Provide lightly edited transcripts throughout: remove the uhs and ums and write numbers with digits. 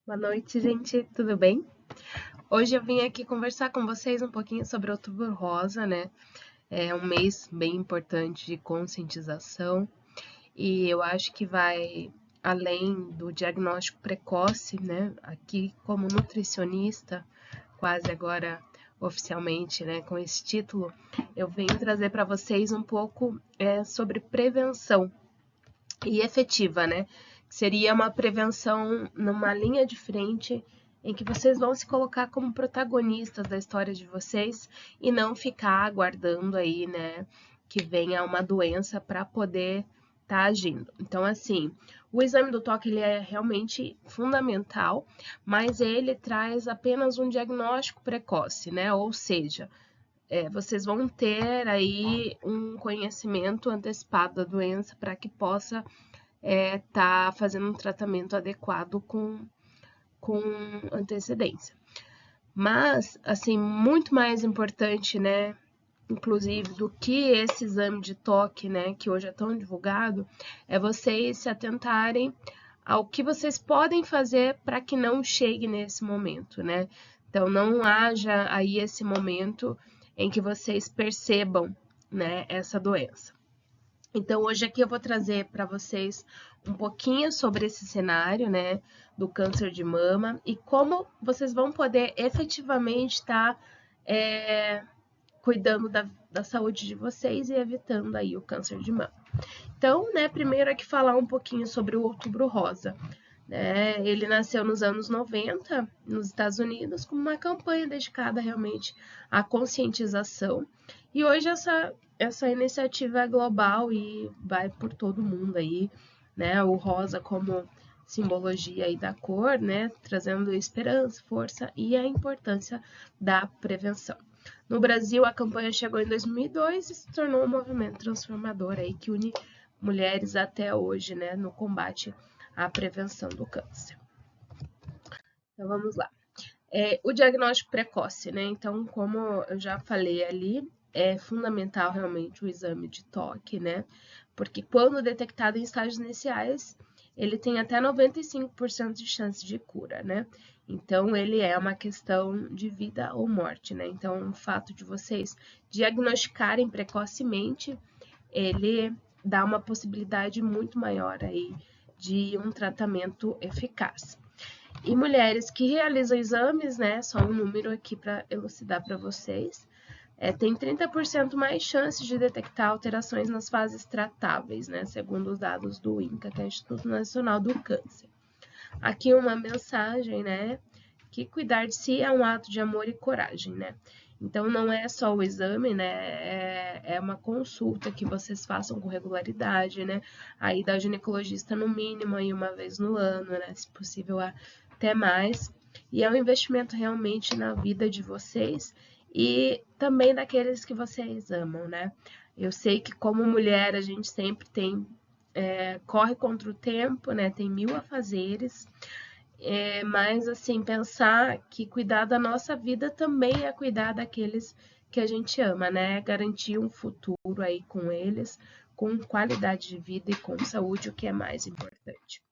Boa noite, gente, tudo bem? Hoje eu vim aqui conversar com vocês um pouquinho sobre Outubro Rosa, né? É um mês bem importante de conscientização e eu acho que vai além do diagnóstico precoce, né? Aqui, como nutricionista, quase agora oficialmente, né, com esse título, eu venho trazer para vocês um pouco sobre prevenção e efetiva, né? Seria uma prevenção numa linha de frente em que vocês vão se colocar como protagonistas da história de vocês e não ficar aguardando aí, né, que venha uma doença para poder estar agindo. Então, assim, o exame do toque ele é realmente fundamental, mas ele traz apenas um diagnóstico precoce, né? Ou seja, vocês vão ter aí um conhecimento antecipado da doença para que possa tá fazendo um tratamento adequado com antecedência. Mas, assim, muito mais importante, né, inclusive, do que esse exame de toque, né, que hoje é tão divulgado, é vocês se atentarem ao que vocês podem fazer para que não chegue nesse momento, né? Então, não haja aí esse momento em que vocês percebam, né, essa doença. Então, hoje aqui eu vou trazer para vocês um pouquinho sobre esse cenário, né, do câncer de mama e como vocês vão poder efetivamente estar cuidando da saúde de vocês e evitando aí o câncer de mama. Então, né, primeiro aqui falar um pouquinho sobre o Outubro Rosa. Ele nasceu nos anos 90 nos Estados Unidos como uma campanha dedicada realmente à conscientização. E hoje essa iniciativa é global e vai por todo mundo aí, né? O rosa como simbologia aí da cor, né? Trazendo esperança, força e a importância da prevenção. No Brasil, a campanha chegou em 2002 e se tornou um movimento transformador aí que une mulheres até hoje, né, no combate à prevenção do câncer. Então vamos lá. O diagnóstico precoce, né? Então, como eu já falei ali, é fundamental realmente o exame de toque, né? Porque quando detectado em estágios iniciais, ele tem até 95% de chance de cura, né? Então, ele é uma questão de vida ou morte, né? Então, o fato de vocês diagnosticarem precocemente, ele dá uma possibilidade muito maior aí de um tratamento eficaz. E mulheres que realizam exames, né, só um número aqui para elucidar para vocês, tem 30% mais chances de detectar alterações nas fases tratáveis, né, segundo os dados do INCA, que é o Instituto Nacional do Câncer. Aqui uma mensagem, né, que cuidar de si é um ato de amor e coragem, né? Então, não é só o exame, né? É uma consulta que vocês façam com regularidade, né? Aí da ginecologista no mínimo aí uma vez no ano, né? Se possível até mais. E é um investimento realmente na vida de vocês e também daqueles que vocês amam, né? Eu sei que como mulher a gente sempre corre contra o tempo, né? Tem mil afazeres. Mas, assim, pensar que cuidar da nossa vida também é cuidar daqueles que a gente ama, né? Garantir um futuro aí com eles, com qualidade de vida e com saúde, o que é mais importante.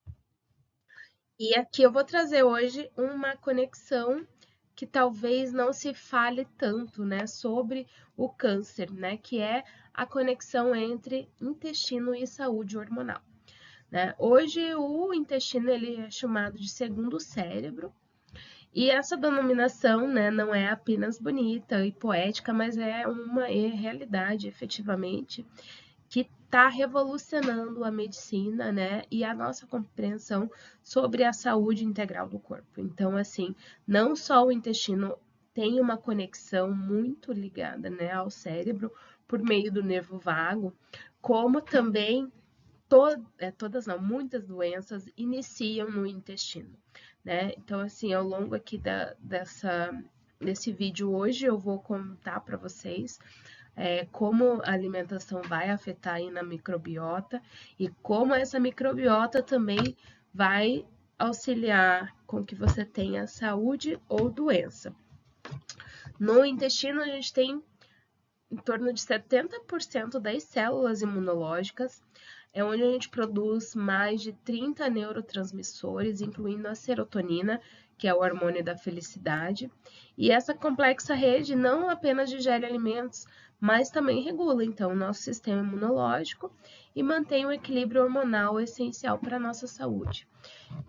E aqui eu vou trazer hoje uma conexão que talvez não se fale tanto, né, sobre o câncer, né, que é a conexão entre intestino e saúde hormonal. Né? Hoje, o intestino ele é chamado de segundo cérebro, e essa denominação, né, não é apenas bonita e poética, mas é uma realidade, efetivamente, que está revolucionando a medicina, né, e a nossa compreensão sobre a saúde integral do corpo. Então, assim, não só o intestino tem uma conexão muito ligada, né, ao cérebro por meio do nervo vago, como também todas não, muitas doenças iniciam no intestino, né? Então, assim, ao longo aqui desse vídeo hoje, eu vou contar para vocês como a alimentação vai afetar aí na microbiota e como essa microbiota também vai auxiliar com que você tenha saúde ou doença. No intestino, a gente tem em torno de 70% das células imunológicas, é onde a gente produz mais de 30 neurotransmissores, incluindo a serotonina, que é o hormônio da felicidade. E essa complexa rede não apenas digere alimentos, mas também regula, então, o nosso sistema imunológico e mantém o equilíbrio hormonal essencial para a nossa saúde.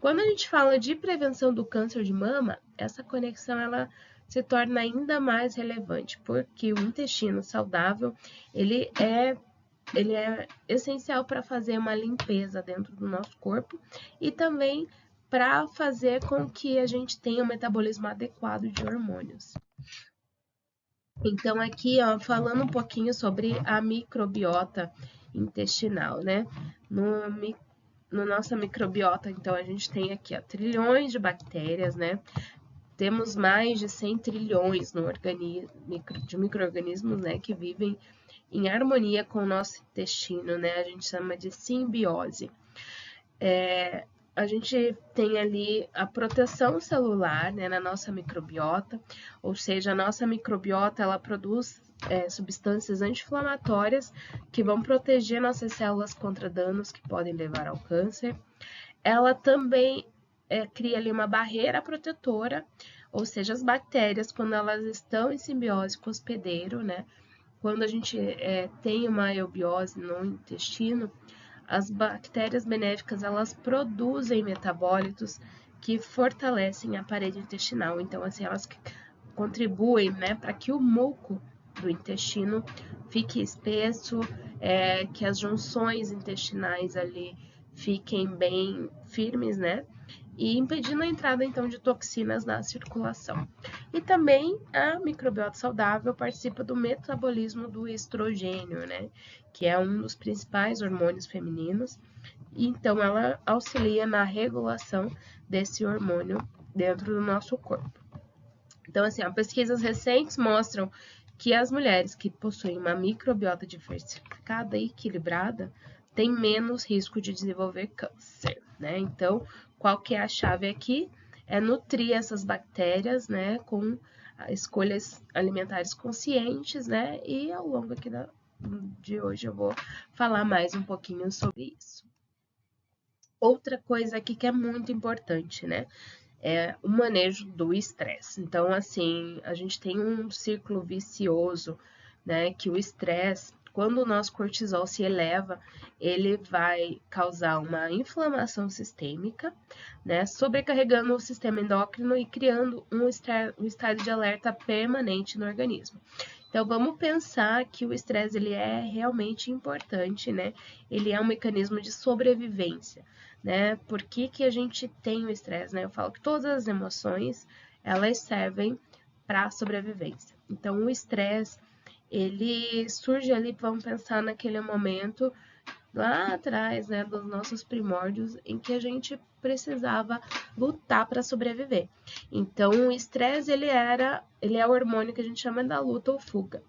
Quando a gente fala de prevenção do câncer de mama, essa conexão ela se torna ainda mais relevante, porque o intestino saudável, ele é essencial para fazer uma limpeza dentro do nosso corpo e também para fazer com que a gente tenha um metabolismo adequado de hormônios. Então, aqui, ó, falando um pouquinho sobre a microbiota intestinal, né? No nossa microbiota, então, a gente tem aqui, ó, trilhões de bactérias, né? Temos mais de 100 trilhões de micro-organismos, né, que vivem em harmonia com o nosso intestino, né? A gente chama de simbiose. A gente tem ali a proteção celular, né, na nossa microbiota, ou seja, a nossa microbiota ela produz substâncias anti-inflamatórias que vão proteger nossas células contra danos que podem levar ao câncer. Ela também cria ali uma barreira protetora, ou seja, as bactérias, quando elas estão em simbiose com o hospedeiro, né? Quando a gente tem uma eubiose no intestino, as bactérias benéficas elas produzem metabólitos que fortalecem a parede intestinal. Então, assim, elas contribuem, né, para que o muco do intestino fique espesso, que as junções intestinais ali fiquem bem firmes, né? E impedindo a entrada então de toxinas na circulação. E também a microbiota saudável participa do metabolismo do estrogênio, né? Que é um dos principais hormônios femininos. E então ela auxilia na regulação desse hormônio dentro do nosso corpo. Então, assim, pesquisas recentes mostram que as mulheres que possuem uma microbiota diversificada e equilibrada têm menos risco de desenvolver câncer, né? Então, qual que é a chave aqui? É nutrir essas bactérias, né, com escolhas alimentares conscientes, né? E ao longo aqui de hoje eu vou falar mais um pouquinho sobre isso. Outra coisa aqui que é muito importante, né? É o manejo do estresse. Então, assim, a gente tem um círculo vicioso, né? Que o estresse, quando o nosso cortisol se eleva, ele vai causar uma inflamação sistêmica, né? Sobrecarregando o sistema endócrino e criando um estado de alerta permanente no organismo. Então, vamos pensar que o estresse ele é realmente importante, né? Ele é um mecanismo de sobrevivência, né? Por que que a gente tem o estresse, né? Eu falo que todas as emoções, elas servem para sobrevivência. Então, o estresse, ele surge ali, vamos pensar naquele momento lá atrás, né, dos nossos primórdios, em que a gente precisava lutar para sobreviver. Então, o estresse, ele é o hormônio que a gente chama da luta ou fuga,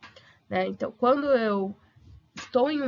né? Então, quando eu estou em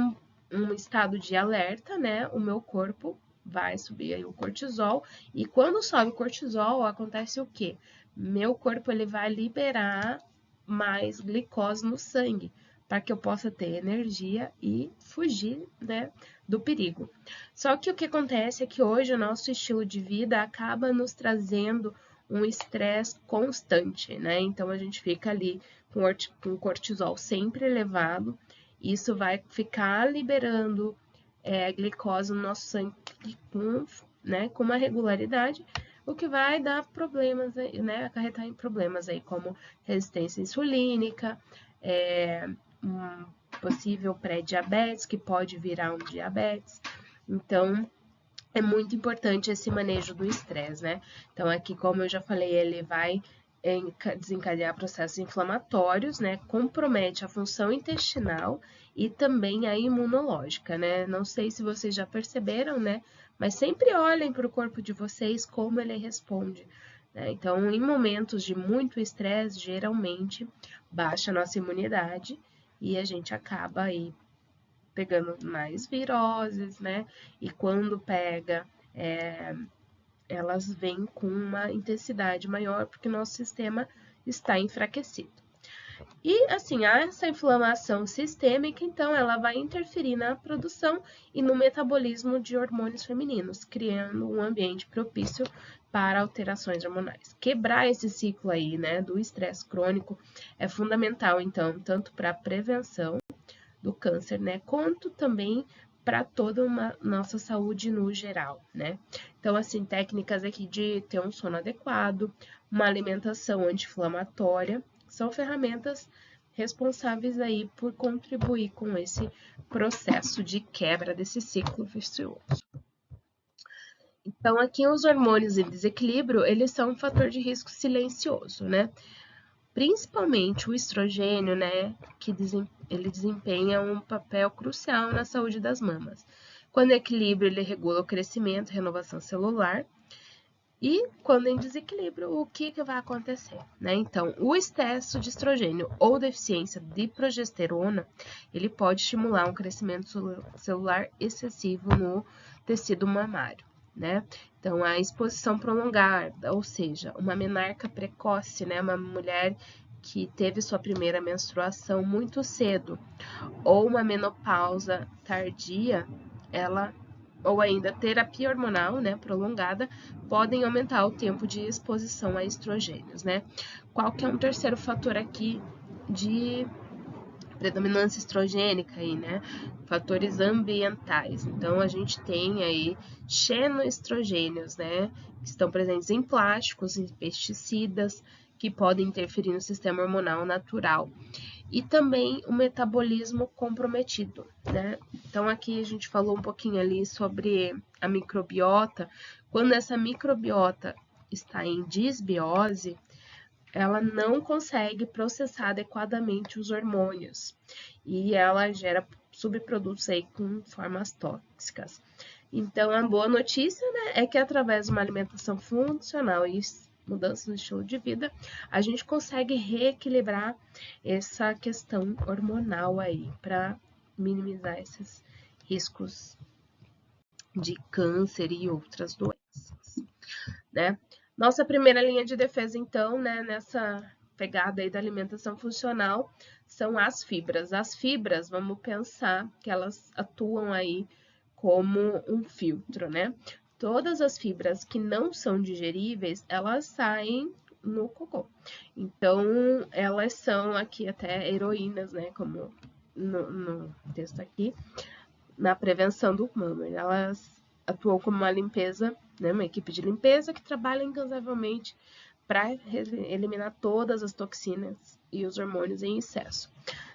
um estado de alerta, né, o meu corpo vai subir aí o cortisol, e quando sobe o cortisol, acontece o quê? Meu corpo, ele vai liberar mais glicose no sangue, para que eu possa ter energia e fugir, né, do perigo. Só que o que acontece é que hoje o nosso estilo de vida acaba nos trazendo um estresse constante, né? Então a gente fica ali com o cortisol sempre elevado, isso vai ficar liberando glicose no nosso sangue com uma regularidade, o que vai dar problemas, né, acarretar em problemas aí, como resistência insulínica, um possível pré-diabetes, que pode virar um diabetes. Então, é muito importante esse manejo do estresse, né? Então, aqui, como eu já falei, ele vai desencadear processos inflamatórios, né? Compromete a função intestinal e também a imunológica, né? Não sei se vocês já perceberam, né? Mas sempre olhem para o corpo de vocês como ele responde, né? Então, em momentos de muito estresse, geralmente baixa a nossa imunidade e a gente acaba aí pegando mais viroses, né? E quando pega, elas vêm com uma intensidade maior porque nosso sistema está enfraquecido. E, assim, essa inflamação sistêmica, então, ela vai interferir na produção e no metabolismo de hormônios femininos, criando um ambiente propício para alterações hormonais. Quebrar esse ciclo aí, né, do estresse crônico é fundamental, então, tanto para a prevenção do câncer, né, quanto também para toda uma nossa saúde no geral, né? Então, assim, técnicas aqui de ter um sono adequado, uma alimentação anti-inflamatória, são ferramentas responsáveis aí por contribuir com esse processo de quebra desse ciclo vicioso. Então, aqui os hormônios em desequilíbrio, eles são um fator de risco silencioso, né? Principalmente o estrogênio, né, que ele desempenha um papel crucial na saúde das mamas. Quando em equilíbrio, ele regula o crescimento e renovação celular. E quando em desequilíbrio, o que vai acontecer, né? Então, o excesso de estrogênio ou deficiência de progesterona, ele pode estimular um crescimento celular excessivo no tecido mamário, né? Então, a exposição prolongada, ou seja, uma menarca precoce, né? Uma mulher que teve sua primeira menstruação muito cedo, ou uma menopausa tardia, ela ou ainda terapia hormonal, né, prolongada, podem aumentar o tempo de exposição a estrogênios, né? Qual que é um terceiro fator aqui de predominância estrogênica aí, né? Fatores ambientais. Então, a gente tem aí xenoestrogênios, né? Que estão presentes em plásticos, em pesticidas, que podem interferir no sistema hormonal natural. E também o metabolismo comprometido, né? Então, aqui a gente falou um pouquinho ali sobre a microbiota. Quando essa microbiota está em disbiose, ela não consegue processar adequadamente os hormônios e ela gera subprodutos aí com formas tóxicas. Então, a boa notícia, né, é que através de uma alimentação funcional e mudança no estilo de vida, a gente consegue reequilibrar essa questão hormonal aí para minimizar esses riscos de câncer e outras doenças, né? Nossa primeira linha de defesa, então, né, nessa pegada aí da alimentação funcional, são as fibras. As fibras, vamos pensar que elas atuam aí como um filtro, né? Todas as fibras que não são digeríveis, elas saem no cocô. Então, elas são aqui até heroínas, né? Como no texto aqui, na prevenção do mama. Elas atuam como uma limpeza, né? Uma equipe de limpeza que trabalha incansavelmente para eliminar todas as toxinas e os hormônios em excesso.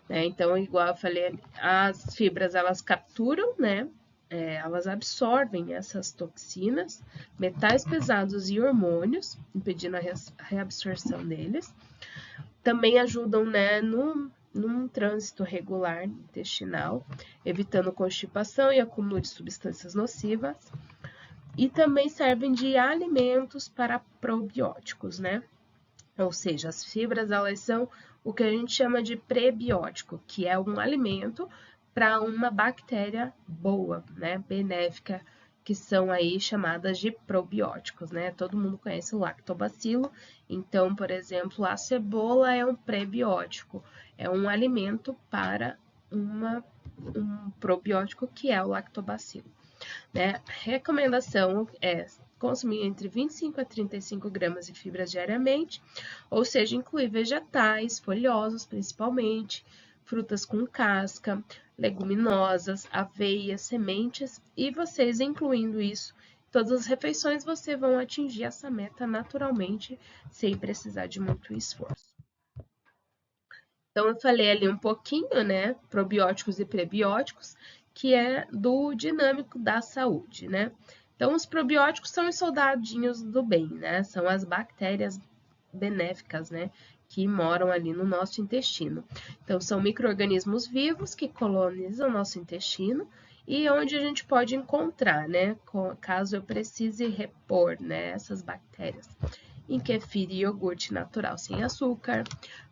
Né? Então, igual eu falei, as fibras elas capturam, né? Elas absorvem essas toxinas, metais pesados e hormônios, impedindo a reabsorção deles. Também ajudam, né, num trânsito regular intestinal, evitando constipação e acúmulo de substâncias nocivas. E também servem de alimentos para probióticos, né? Ou seja, as fibras elas são o que a gente chama de prebiótico, que é um alimento para uma bactéria boa, né, benéfica, que são aí chamadas de probióticos, né? Todo mundo conhece o lactobacilo. Então, por exemplo, a cebola é um prebiótico, é um alimento para um probiótico que é o lactobacilo, né? Recomendação é consumir entre 25 a 35 gramas de fibras diariamente, ou seja, incluir vegetais, folhosos principalmente, frutas com casca, leguminosas, aveia, sementes, e vocês incluindo isso em todas as refeições, você vão atingir essa meta naturalmente, sem precisar de muito esforço. Então, eu falei ali um pouquinho, né, probióticos e prebióticos, que é do dinâmico da saúde, né? Então, os probióticos são os soldadinhos do bem, né? São as bactérias benéficas, né? Que moram ali no nosso intestino. Então, são micro-organismos vivos que colonizam o nosso intestino e onde a gente pode encontrar, né? Caso eu precise repor, né? Essas bactérias. Em kefir e iogurte natural sem açúcar,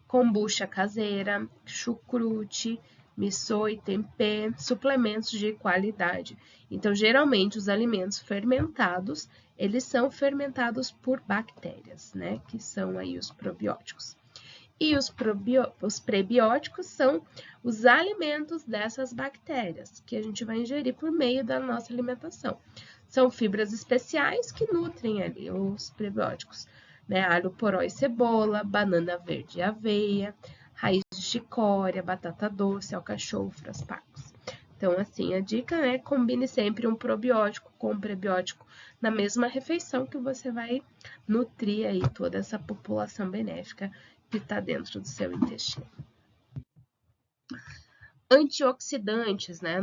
kombucha caseira, chucrute, miso e tempê, suplementos de qualidade. Então, geralmente, os alimentos fermentados, eles são fermentados por bactérias, né? Que são aí os probióticos. E os prebióticos são os alimentos dessas bactérias que a gente vai ingerir por meio da nossa alimentação. São fibras especiais que nutrem ali os prebióticos, né? Alho poró e cebola, banana verde e aveia, raiz de chicória, batata doce, alcachofra, aspargos. Então, assim, a dica é combine sempre um probiótico com um prebiótico na mesma refeição que você vai nutrir aí toda essa população benéfica que está dentro do seu intestino. Antioxidantes, né?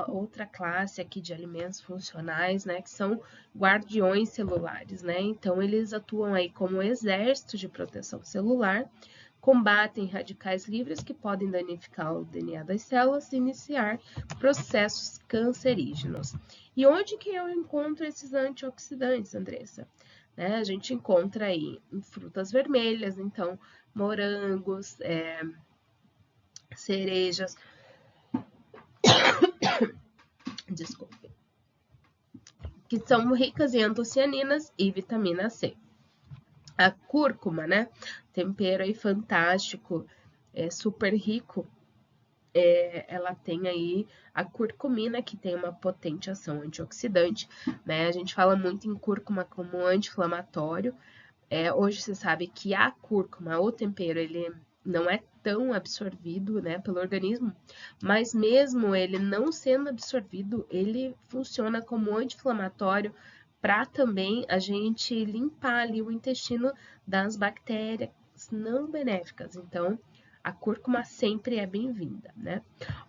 Outra classe aqui de alimentos funcionais, né? Que são guardiões celulares, né? Então, eles atuam aí como exército de proteção celular, combatem radicais livres que podem danificar o DNA das células e iniciar processos cancerígenos. E onde que eu encontro esses antioxidantes, Andressa? Né? A gente encontra aí em frutas vermelhas, então morangos, cerejas, desculpe, que são ricas em antocianinas e vitamina C. A cúrcuma, né? Tempero aí fantástico, super rico. Ela tem aí a curcumina, que tem uma potente ação antioxidante, né? A gente fala muito em cúrcuma como anti-inflamatório. Hoje você sabe que a cúrcuma, o tempero, ele não é tão absorvido, né, pelo organismo, mas mesmo ele não sendo absorvido, ele funciona como anti-inflamatório para também a gente limpar ali o intestino das bactérias não benéficas. Então, a cúrcuma sempre é bem-vinda, né?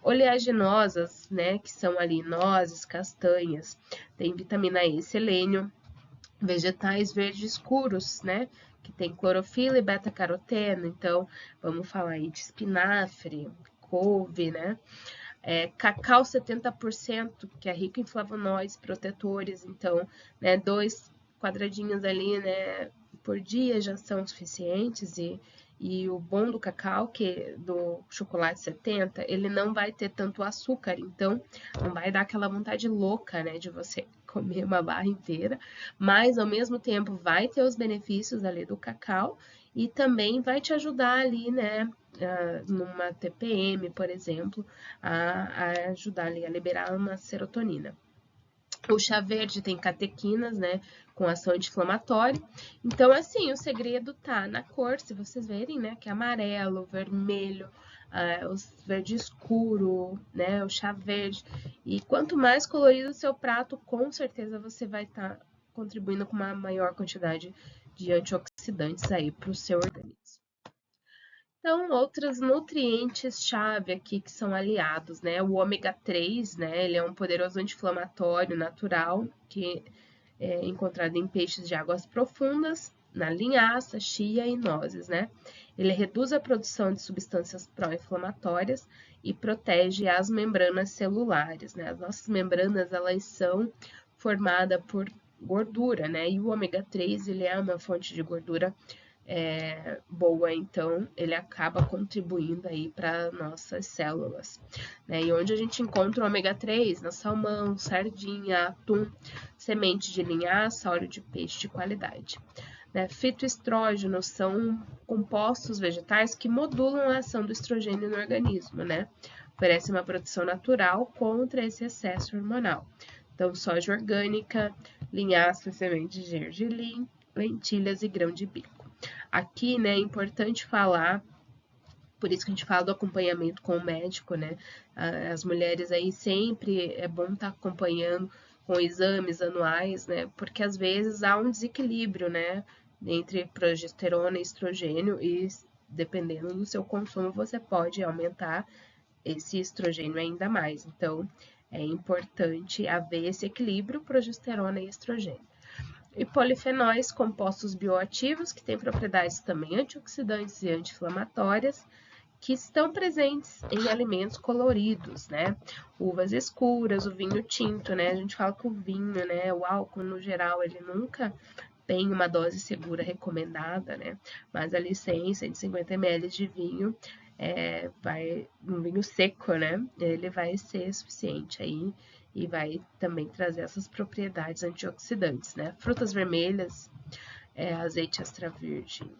Oleaginosas, né, que são ali nozes, castanhas, tem vitamina E, selênio, vegetais verdes escuros, né? Que tem clorofila e beta-caroteno. Então, vamos falar aí de espinafre, couve, né? Cacau 70%, que é rico em flavonoides, protetores. Então, né, 2 quadradinhos ali, né, por dia já são suficientes. E o bom do cacau, que do chocolate 70, ele não vai ter tanto açúcar, então não vai dar aquela vontade louca, né, de você comer uma barra inteira, mas ao mesmo tempo vai ter os benefícios ali do cacau e também vai te ajudar ali, né, numa TPM, por exemplo, a ajudar ali a liberar uma serotonina. O chá verde tem catequinas, né, com ação anti-inflamatória. Então, assim, o segredo tá na cor, se vocês verem, né, que é amarelo, vermelho, o verde escuro, né, o chá verde. E quanto mais colorido o seu prato, com certeza você vai estar contribuindo com uma maior quantidade de antioxidantes aí para o seu organismo. Então, outros nutrientes-chave aqui que são aliados, né? O ômega 3, né? Ele é um poderoso anti-inflamatório natural que é encontrado em peixes de águas profundas, na linhaça, chia e nozes, né? Ele reduz a produção de substâncias pró-inflamatórias e protege as membranas celulares, né? As nossas membranas, elas são formadas por gordura, né? E o ômega 3, ele é uma fonte de gordura boa, então ele acaba contribuindo aí para nossas células, né? E onde a gente encontra o ômega 3? Na salmão, sardinha, atum, semente de linhaça, óleo de peixe de qualidade. Né? Fitoestrógenos são compostos vegetais que modulam a ação do estrogênio no organismo, né? Oferece uma proteção natural contra esse excesso hormonal. Então, soja orgânica, linhaça, semente de gergelim, lentilhas e grão de bico. Aqui, né, é importante falar, por isso que a gente fala do acompanhamento com o médico, né? As mulheres aí sempre é bom estar acompanhando com exames anuais, né? Porque às vezes há um desequilíbrio, né? Entre progesterona e estrogênio e dependendo do seu consumo, você pode aumentar esse estrogênio ainda mais. Então, é importante haver esse equilíbrio progesterona e estrogênio. E polifenóis, compostos bioativos, que têm propriedades também antioxidantes e anti-inflamatórias, que estão presentes em alimentos coloridos, né? Uvas escuras, o vinho tinto, né? A gente fala que o vinho, né? O álcool, no geral, ele nunca tem uma dose segura recomendada, né? Mas ali 100, 150 ml de vinho, um vinho seco, né? Ele vai ser suficiente aí e vai também trazer essas propriedades antioxidantes, né? Frutas vermelhas, azeite extra virgem.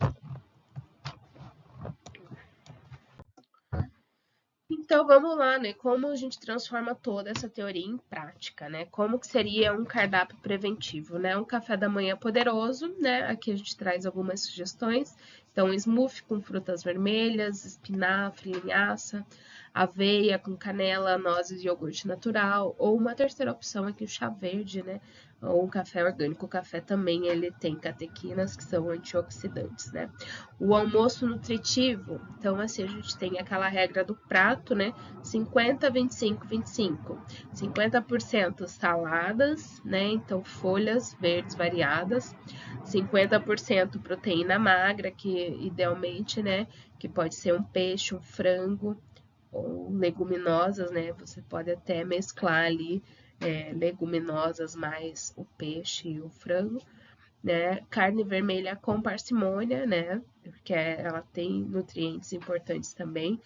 Então, vamos lá, né? Como a gente transforma toda essa teoria em prática, né? Como que seria um cardápio preventivo, né? Um café da manhã poderoso, né? Aqui a gente traz algumas sugestões. Então, smoothie com frutas vermelhas, espinafre, linhaça, aveia com canela, nozes e iogurte natural. Ou uma terceira opção aqui, o chá verde, né? Ou um café orgânico. O café também, ele tem catequinas, que são antioxidantes, né? O almoço nutritivo, então assim, a gente tem aquela regra do prato, né? 50, 25, 25. 50% saladas, né? Então folhas verdes variadas. 50% proteína magra, que idealmente, né? Que pode ser um peixe, um frango, ou leguminosas, né? Você pode até mesclar ali leguminosas mais o peixe e o frango, né? Carne vermelha com parcimônia, né? Porque ela tem nutrientes importantes também,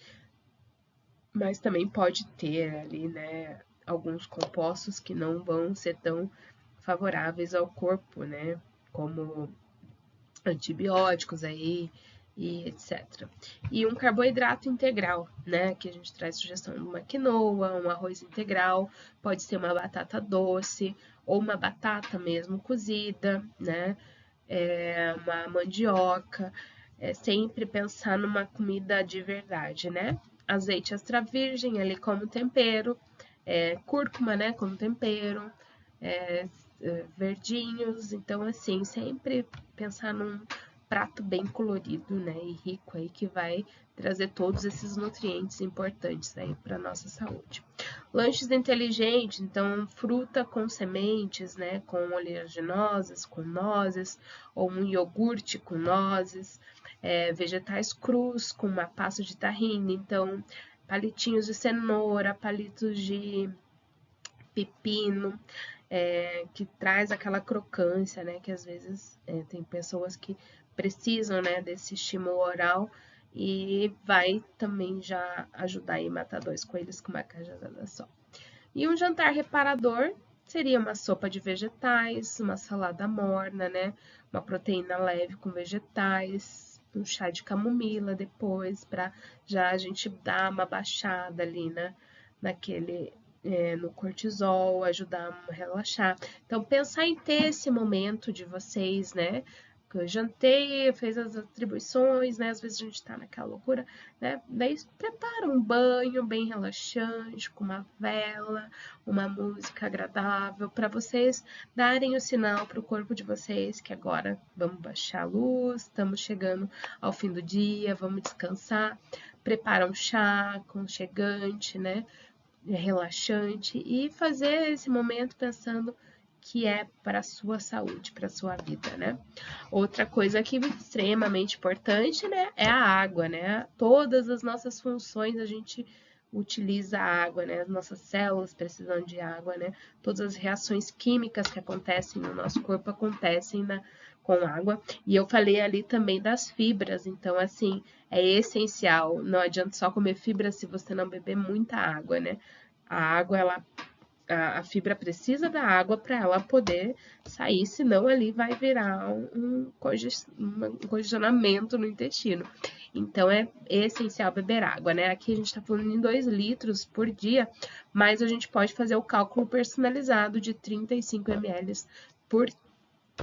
mas também pode ter ali, né? Alguns compostos que não vão ser tão favoráveis ao corpo, né? Como antibióticos aí e etc. E um carboidrato integral, né? Que a gente traz sugestão de uma quinoa, um arroz integral, pode ser uma batata doce ou uma batata mesmo cozida, né? Uma mandioca, sempre pensar numa comida de verdade, né? Azeite extra virgem ali como tempero, cúrcuma, né, como tempero, verdinhos, então assim, sempre pensar num prato bem colorido, né, e rico aí que vai trazer todos esses nutrientes importantes aí para nossa saúde. Lanches inteligentes, então fruta com sementes, né, com oleaginosas, com nozes, ou um iogurte com nozes, vegetais crus com uma pasta de tahine, então palitinhos de cenoura, palitos de pepino, que traz aquela crocância, né? Que às vezes tem pessoas que precisam, né, desse estímulo oral e vai também já ajudar a matar dois coelhos com uma cajadada só. E um jantar reparador seria uma sopa de vegetais, uma salada morna, né? Uma proteína leve com vegetais, um chá de camomila depois, para já a gente dar uma baixada ali, né? No cortisol, ajudar a relaxar. Então, pensar em ter esse momento de vocês, né? Eu jantei, fez as atribuições, né? Às vezes a gente tá naquela loucura, né? Daí prepara um banho bem relaxante, com uma vela, uma música agradável, para vocês darem o sinal para o corpo de vocês que agora vamos baixar a luz, estamos chegando ao fim do dia, vamos descansar. Prepara um chá aconchegante, né? Relaxante e fazer esse momento pensando que é para a sua saúde, para a sua vida, né? Outra coisa que é extremamente importante, né, é a água, né? Todas as nossas funções a gente utiliza a água, né? As nossas células precisam de água, né? Todas as reações químicas que acontecem no nosso corpo acontecem com água. E eu falei ali também das fibras, então assim, é essencial. Não adianta só comer fibra se você não beber muita água, né? A água, a fibra precisa da água para ela poder sair, senão ali vai virar um congestionamento no intestino. Então, é essencial beber água, né? Aqui a gente está falando em 2 litros por dia, mas a gente pode fazer o cálculo personalizado de 35 ml por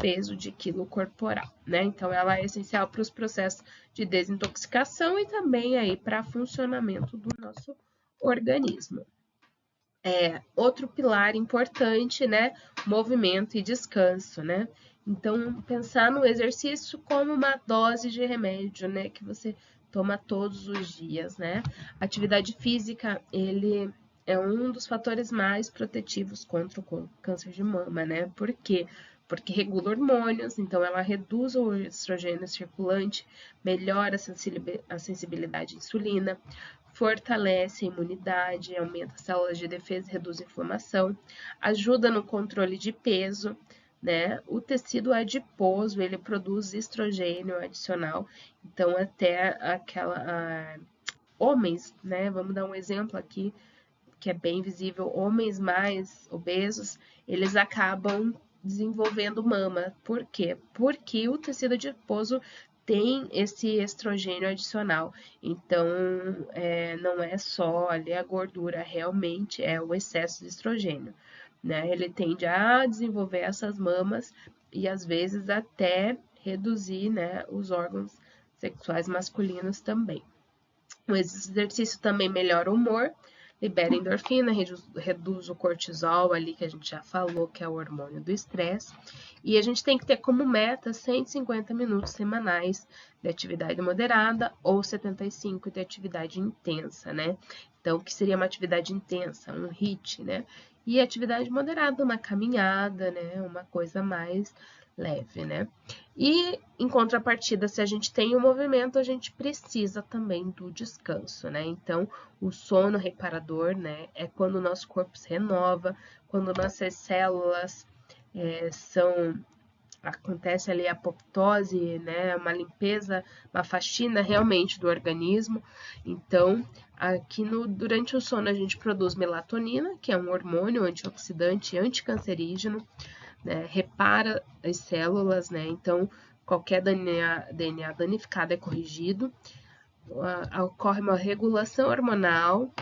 peso de quilo corporal, né? Então, ela é essencial para os processos de desintoxicação e também aí para funcionamento do nosso organismo. Outro pilar importante, né? Movimento e descanso, né? Então, pensar no exercício como uma dose de remédio, né? Que você toma todos os dias, né? Atividade física, ele é um dos fatores mais protetivos contra o câncer de mama, né? Por quê? Porque regula hormônios, então ela reduz o estrogênio circulante, melhora a sensibilidade à insulina, fortalece a imunidade, aumenta as células de defesa e reduz a inflamação, ajuda no controle de peso, né? O tecido adiposo, ele produz estrogênio adicional, então até homens, né? Vamos dar um exemplo aqui, que é bem visível, homens mais obesos, eles acabam desenvolvendo mama. Por quê? Porque o tecido adiposo tem esse estrogênio adicional. Então, não é só ali a gordura, realmente é o excesso de estrogênio, né? Ele tende a desenvolver essas mamas e às vezes até reduzir, né, os órgãos sexuais masculinos também. O exercício também melhora o humor, libera endorfina, reduz o cortisol ali, que a gente já falou, que é o hormônio do estresse. E a gente tem que ter como meta 150 minutos semanais de atividade moderada ou 75 de atividade intensa, né? Então, o que seria uma atividade intensa? Um HIIT, né? E atividade moderada, uma caminhada, né? Uma coisa mais leve, né? E, em contrapartida, se a gente tem o movimento, a gente precisa também do descanso, né? Então, o sono reparador, né, é quando o nosso corpo se renova, quando nossas células acontece ali a apoptose, né, uma limpeza, uma faxina realmente do organismo. Então, durante o sono a gente produz melatonina, que é um hormônio antioxidante e anticancerígeno, né, repara as células, né? Então, qualquer DNA danificado é corrigido. Ocorre uma regulação hormonal,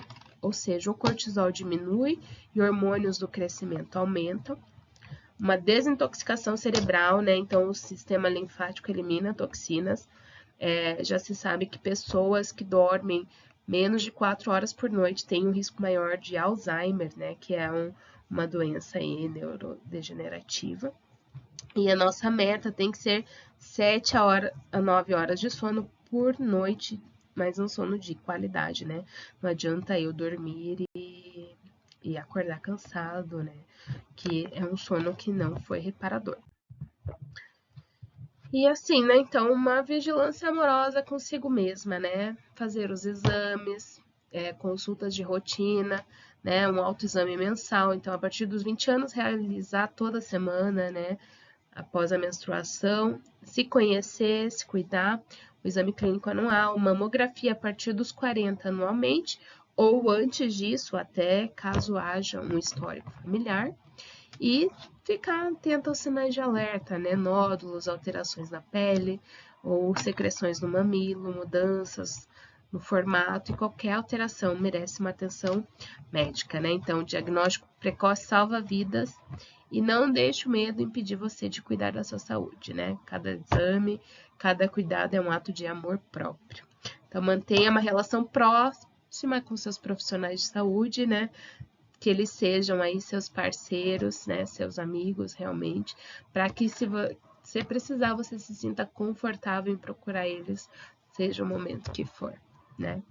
ou seja, o cortisol diminui e hormônios do crescimento aumentam. Uma desintoxicação cerebral, né? Então, o sistema linfático elimina toxinas. Já se sabe que pessoas que dormem menos de 4 horas por noite têm um risco maior de Alzheimer, né? Que é uma doença aí neurodegenerativa. E a nossa meta tem que ser 7 a 9 horas de sono por noite, mas um sono de qualidade, né? Não adianta eu dormir e acordar cansado, né? Que é um sono que não foi reparador. E assim, né? Então, uma vigilância amorosa consigo mesma, né? Fazer os exames, consultas de rotina, né? Um autoexame mensal. Então, a partir dos 20 anos, realizar toda semana, né? Após a menstruação, se conhecer, se cuidar, o exame clínico anual, mamografia a partir dos 40 anualmente, ou antes disso, até caso haja um histórico familiar, e ficar atento aos sinais de alerta, né? Nódulos, alterações na pele, ou secreções no mamilo, mudanças no formato, e qualquer alteração merece uma atenção médica, né? Então, o diagnóstico precoce salva vidas e não deixe o medo impedir você de cuidar da sua saúde, né? Cada exame, cada cuidado é um ato de amor próprio. Então, mantenha uma relação próxima com seus profissionais de saúde, né? Que eles sejam aí seus parceiros, né? Seus amigos, realmente, para que se você precisar, você se sinta confortável em procurar eles, seja o momento que for, né?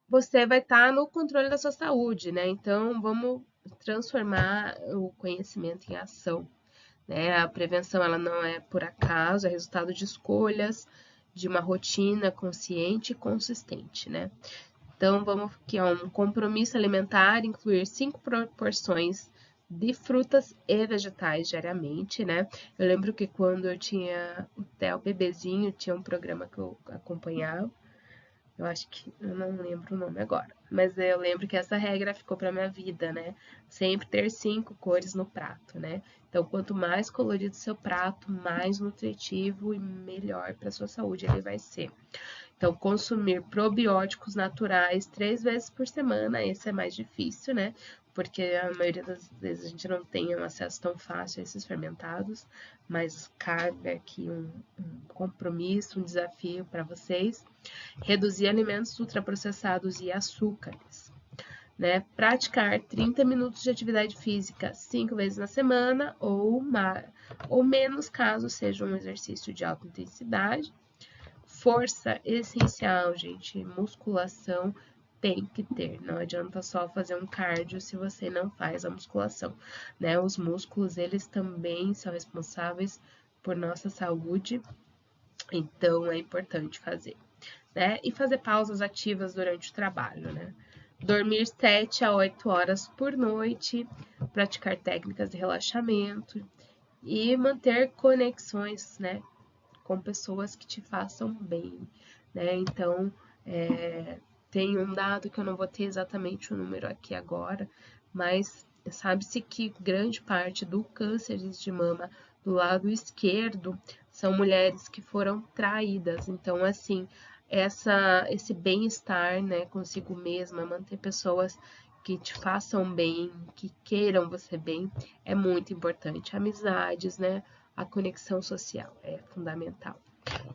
Você vai estar no controle da sua saúde, né? Então, vamos transformar o conhecimento em ação, né? A prevenção, ela não é por acaso, é resultado de escolhas, de uma rotina consciente e consistente, né? Então, vamos aqui, ó, um compromisso alimentar, incluir 5 porções de frutas e vegetais diariamente, né? Eu lembro que quando eu tinha o Theo bebezinho, tinha um programa que eu acompanhava, eu acho que, eu não lembro o nome agora, mas eu lembro que essa regra ficou para minha vida, né? Sempre ter 5 cores no prato, né? Então, quanto mais colorido o seu prato, mais nutritivo e melhor para sua saúde ele vai ser. Então, consumir probióticos naturais 3 vezes por semana, esse é mais difícil, né? Porque a maioria das vezes a gente não tem um acesso tão fácil a esses fermentados, mas cabe aqui um compromisso, um desafio para vocês. Reduzir alimentos ultraprocessados e açúcares, né? Praticar 30 minutos de atividade física 5 vezes na semana ou menos, caso seja um exercício de alta intensidade. Força essencial, gente. Musculação tem que ter. Não adianta só fazer um cardio se você não faz a musculação, né? Os músculos, eles também são responsáveis por nossa saúde, então é importante fazer, né? E fazer pausas ativas durante o trabalho, né? Dormir 7 a 8 horas por noite, praticar técnicas de relaxamento e manter conexões, né, com pessoas que te façam bem, né? Então, tem um dado que eu não vou ter exatamente o número aqui agora, mas sabe-se que grande parte do câncer de mama do lado esquerdo são mulheres que foram traídas. Então, assim, esse bem-estar, né, consigo mesma, manter pessoas que te façam bem, que queiram você bem, é muito importante. Amizades, né, a conexão social é fundamental.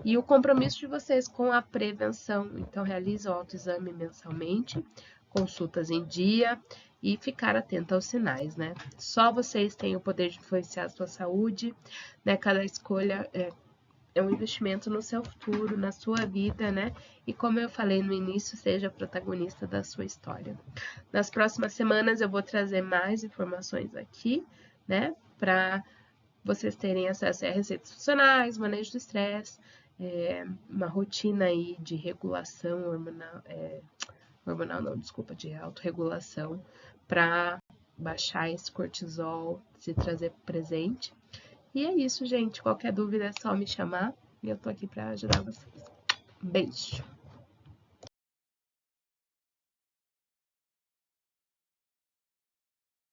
E o compromisso de vocês com a prevenção. Então, realize o autoexame mensalmente, consultas em dia e ficar atento aos sinais, né? Só vocês têm o poder de influenciar a sua saúde, né? Cada escolha é um investimento no seu futuro, na sua vida, né? E como eu falei no início, seja protagonista da sua história. Nas próximas semanas eu vou trazer mais informações aqui, né? Para vocês terem acesso a receitas funcionais, manejo do estresse, uma rotina aí de regulação hormonal não, desculpa, de autorregulação para baixar esse cortisol, se trazer presente. E é isso, gente. Qualquer dúvida é só me chamar e eu tô aqui para ajudar vocês. Beijo!